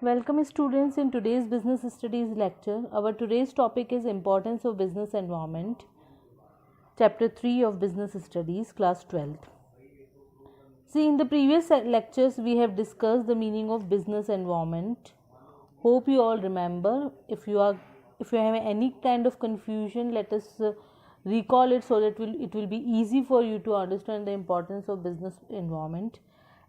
Welcome students in today's business studies lecture. Our today's topic is importance of business environment. Chapter 3 of business studies, class 12th. See, in the previous lectures we have discussed the meaning of business environment. Hope you all remember. If you have any kind of confusion, let us recall it so that it will be easy for you to understand the importance of business environment.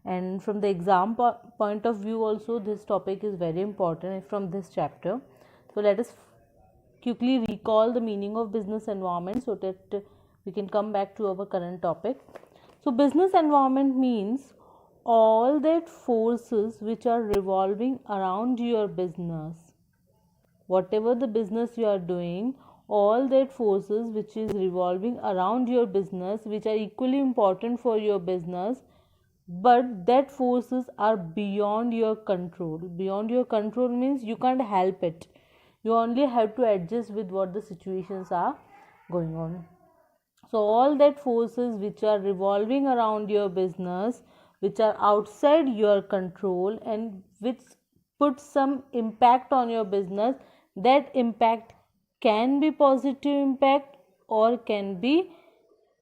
And from the exam point of view also, this topic is very important from this chapter. So let us quickly recall the meaning of business environment so that we can come back to our current topic. So business environment means all that forces which are revolving around your business. Whatever the business you are doing, all that forces which is revolving around your business, which are equally important for your business, but that forces are beyond your control. Beyond your control means you can't help it. You only have to adjust with what the situations are going on. So all that forces which are revolving around your business, which are outside your control and which put some impact on your business, that impact can be positive impact or can be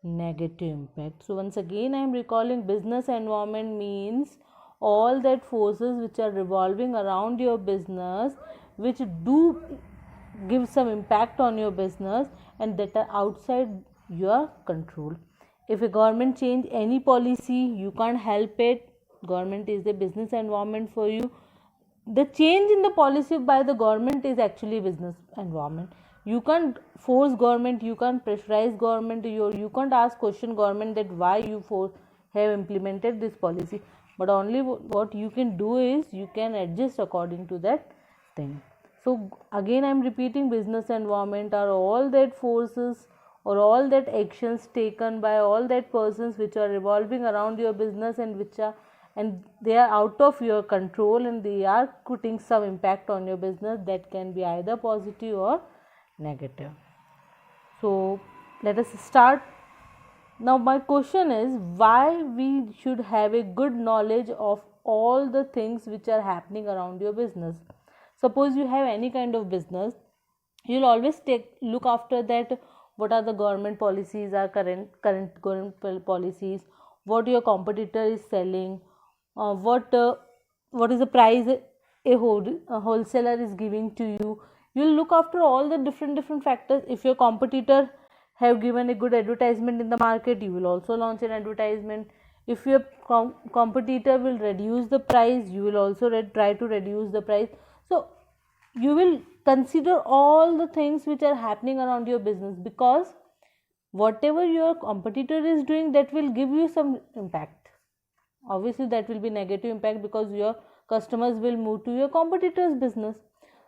negative impact. So once again I am recalling, business environment means all that forces which are revolving around your business, which do give some impact on your business and that are outside your control. If a government change any policy, you can't help it. Government is the business environment for you. The change in the policy by the government is actually business environment. You can't force government, you can't pressurize government, you can't ask question government that why you have implemented this policy, but only what you can do is you can adjust according to that thing. So again I am repeating, business environment are all that forces or all that actions taken by all that persons which are revolving around your business and they are out of your control and they are putting some impact on your business that can be either positive or negative. So let us start. Now my question is, why we should have a good knowledge of all the things which are happening around your business. Suppose you have any kind of business, you'll always look after that, what are the government policies, are current government policies, what your competitor is selling, what is the price a wholesaler is giving to you. You'll look after all the different factors. If your competitor have given a good advertisement in the market, you will also launch an advertisement. If your competitor will reduce the price, you will also try to reduce the price. So you will consider all the things which are happening around your business, because whatever your competitor is doing, that will give you some impact. Obviously that will be negative impact because your customers will move to your competitor's business.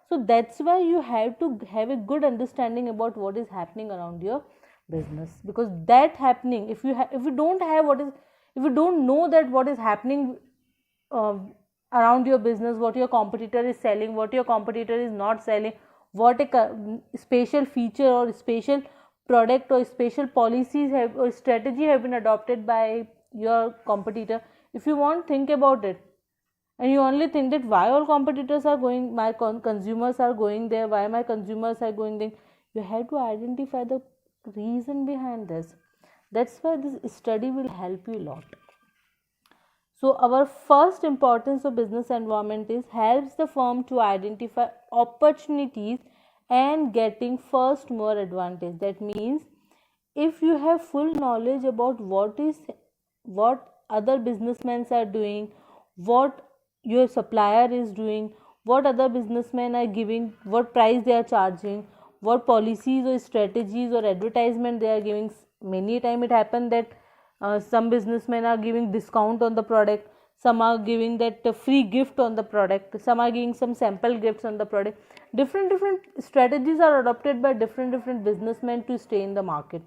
So that's why you have to have a good understanding about what is happening around your business, because that happening, if you don't know that what is happening around your business, what your competitor is selling, what your competitor is not selling, what a special feature or special product or special policies or strategy have been adopted by your competitor, if you won't think about it and you only think that why all competitors are going, my consumers are going there, why my consumers are going there, you have to identify the reason behind this. That's why this study will help you a lot. So our first importance of business environment is helps the firm to identify opportunities and getting first more advantage. That means if you have full knowledge about what other businessmen are doing, what your supplier is doing, what other businessmen are giving, what price they are charging, what policies or strategies or advertisement they are giving. Many time it happen that some businessmen are giving discount on the product, some are giving that free gift on the product, some are giving some sample gifts on the product. Different strategies are adopted by different businessmen to stay in the market.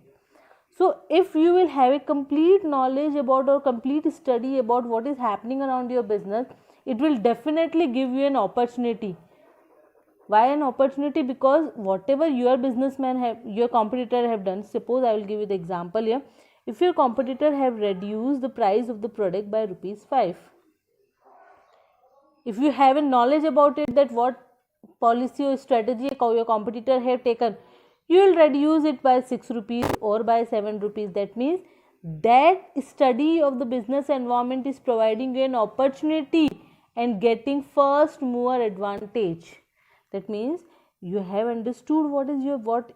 So if you will have a complete knowledge about or complete study about what is happening around your business, it will definitely give you an opportunity. Why an opportunity? Because whatever your businessman have, your competitor have done, suppose I will give you the example here. If your competitor have reduced the price of the product by rupees 5, if you have a knowledge about it, that what policy or strategy your competitor have taken, you will reduce it by 6 rupees or by 7 rupees. That means that study of the business environment is providing you an opportunity and getting first mover advantage. That means you have understood what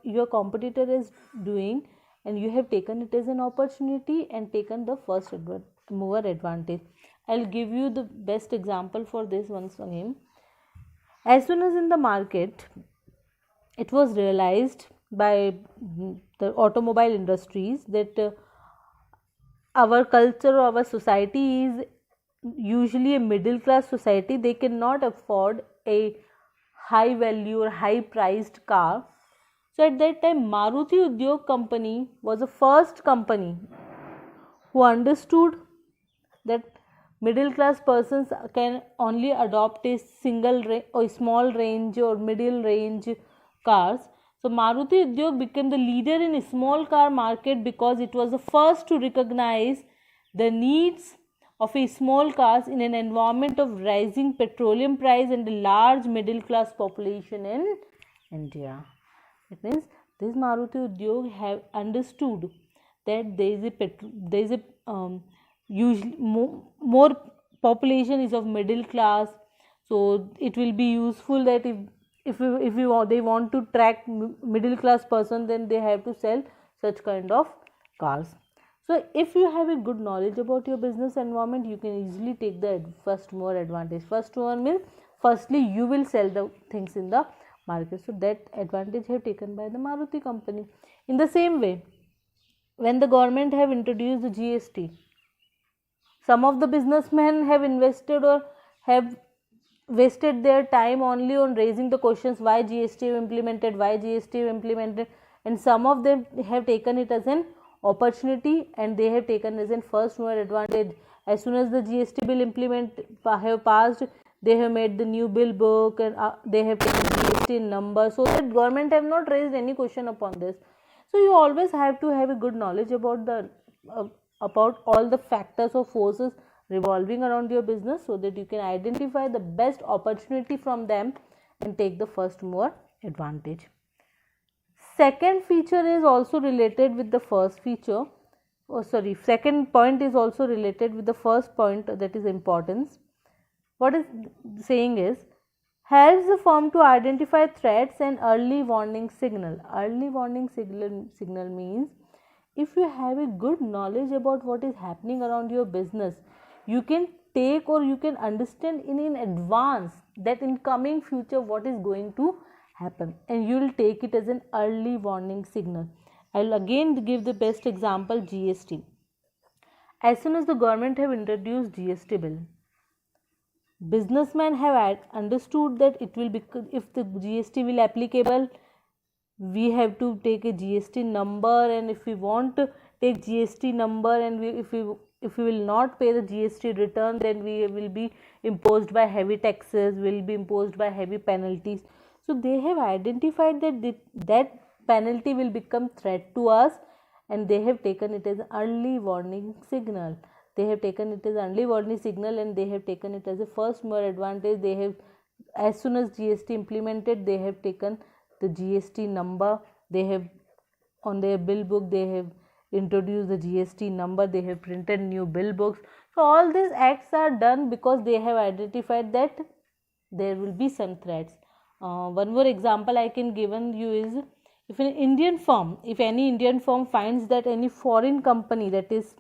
your competitor is doing, and you have taken it as an opportunity and taken the first mover advantage. I'll give you the best example for this once again. As soon as in the market it was realized by the automobile industries that our culture or our society is usually a middle class society, they cannot afford a high value or high priced car. So at that time, Maruti Udyog company was the first company who understood that middle class persons can only adopt a or small range or middle range cars. So Maruti Udyog became the leader in small car market because it was the first to recognize the needs of a small cars in an environment of rising petroleum price and a large middle class population in India. It means this Maruti Udyog have understood that there is a usually more population is of middle class, so it will be useful that if they want to track middle class person, then they have to sell such kind of cars. So if you have a good knowledge about your business environment, you can easily take the first mover advantage. First one means firstly you will sell the things in the market. So that advantage have taken by the Maruti company. In the same way, when the government have introduced the GST, some of the businessmen have invested or have wasted their time only on raising the questions why GST implemented, and some of them have taken it as an opportunity and they have taken as an first mover advantage. As soon as the GST bill have passed, they have made the new bill book and they have taken GST number, so that government have not raised any question upon this. So you always have to have a good knowledge about about all the factors or forces revolving around your business, so that you can identify the best opportunity from them and take the first mover advantage. Second feature is also related with the first feature. Second point is also related with the first point, that is importance. What is saying is, helps the firm to identify threats and early warning signal. Early warning signal means if you have a good knowledge about what is happening around your business, you can take or you can understand in advance that in coming future what is going to happen, and you will take it as an early warning signal. I will again give the best example, GST. As soon as the government have introduced GST bill, businessmen have understood that it will be, if the GST will applicable, we have to take a GST number, and if we want to take GST number and if we will not pay the GST return, then we will be imposed by heavy taxes, will be imposed by heavy penalties. So they have identified that that penalty will become threat to us, and they have taken it as early warning signal. They have taken it as early warning signal and they have taken it as a first mover advantage. They have, as soon as GST implemented, they have taken the GST number. They have on their bill book, they have introduced the GST number. They have printed new bill books. So all these acts are done because they have identified that there will be some threats. One more example I can give you is, if any Indian firm finds that any foreign company, that is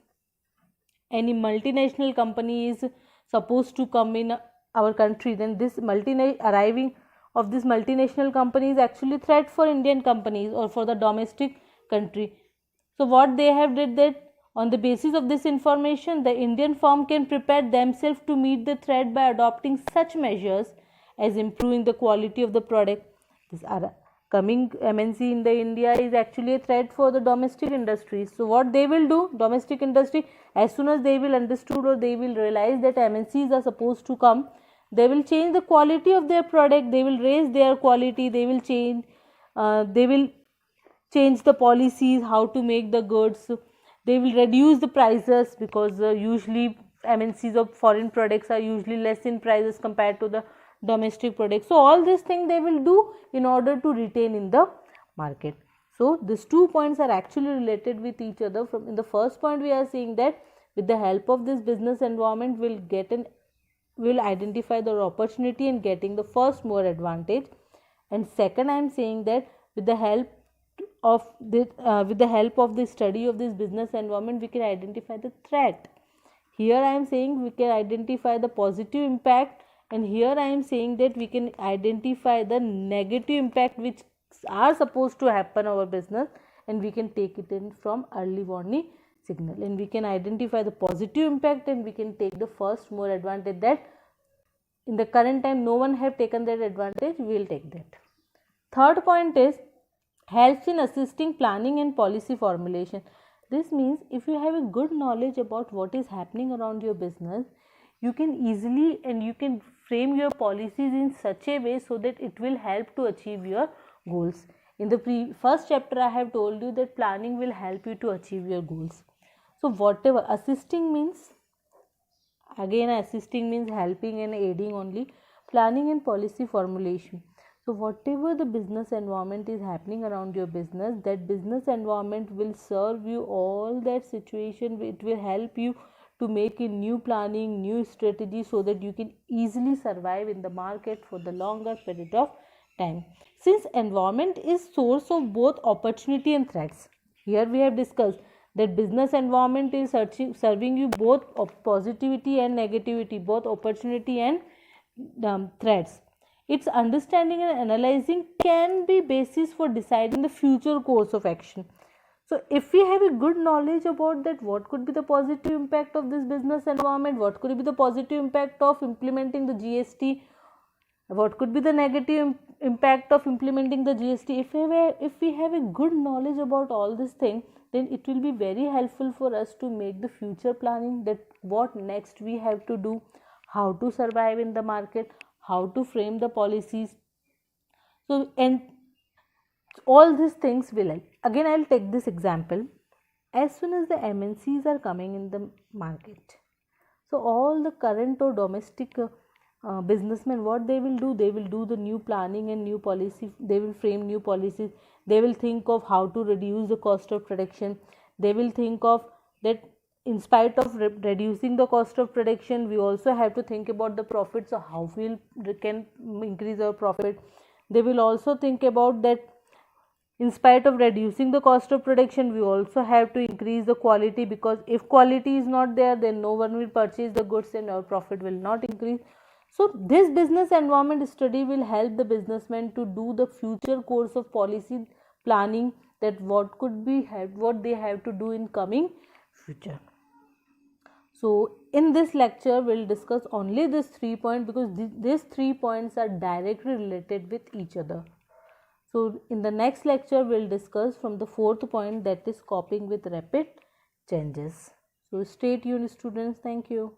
any multinational company, is supposed to come in our country, then this arriving of this multinational company is actually threat for Indian companies or for the domestic country. So what they have did that, on the basis of this information, the Indian firm can prepare themselves to meet the threat by adopting such measures as improving the quality of the product. This coming MNC in the India is actually a threat for the domestic industry. So what they will do, domestic industry, as soon as they will understood or they will realize that MNCs are supposed to come, they will change the quality of their product, they will raise their quality, they will change the policies, how to make the goods, they will reduce the prices, because usually MNCs of foreign products are usually less in prices compared to the domestic products. So all these things they will do in order to retain in the market. So these 2 points are actually related with each other. From in the first point we are saying that with the help of this business environment will identify the opportunity and getting the first mover advantage, and second I am saying that with the help of the study of this business environment we can identify the threat. Here I am saying we can identify the positive impact, and here I am saying that we can identify the negative impact which are supposed to happen our business, and we can take it in from early warning signal, and we can identify the positive impact, and we can take the first more advantage that in the current time no one have taken that advantage, we will take that. Third point is helps in assisting planning and policy formulation. This means if you have a good knowledge about what is happening around your business, you can easily and you can frame your policies in such a way so that it will help to achieve your goals. In the first chapter I have told you that planning will help you to achieve your goals. So whatever assisting means, again assisting means helping and aiding only. Planning and policy formulation. So whatever the business environment is happening around your business, that business environment will serve you all that situation. It will help you to make a new planning, new strategy so that you can easily survive in the market for the longer period of time. Since environment is source of both opportunity and threats, here we have discussed that business environment is serving you both positivity and negativity, both opportunity and threats. Its understanding and analyzing can be basis for deciding the future course of action. So if we have a good knowledge about that, what could be the positive impact of this business environment, what could be the positive impact of implementing the GST, what could be the negative impact of implementing the GST, if we have a good knowledge about all these things, then it will be very helpful for us to make the future planning, that what next we have to do, how to survive in the market, how to frame the policies. So and all these things will help. Again I will take this example. As soon as the MNCs are coming in the market, so all the current or domestic businessmen, what they will do the new planning and new policy. They will frame new policies. They will think of how to reduce the cost of production. They will think of that in spite of reducing the cost of production, we also have to think about the profit. So how we can increase our profit. They will also think about that in spite of reducing the cost of production, we also have to increase the quality, because if quality is not there, then no one will purchase the goods and our profit will not increase. So this business environment study will help the businessman to do the future course of policy planning, that what they have to do in coming future. So in this lecture we will discuss only these 3 points, because these 3 points are directly related with each other. So in the next lecture we will discuss from the 4th point, that is coping with rapid changes. So stay tuned students. Thank you.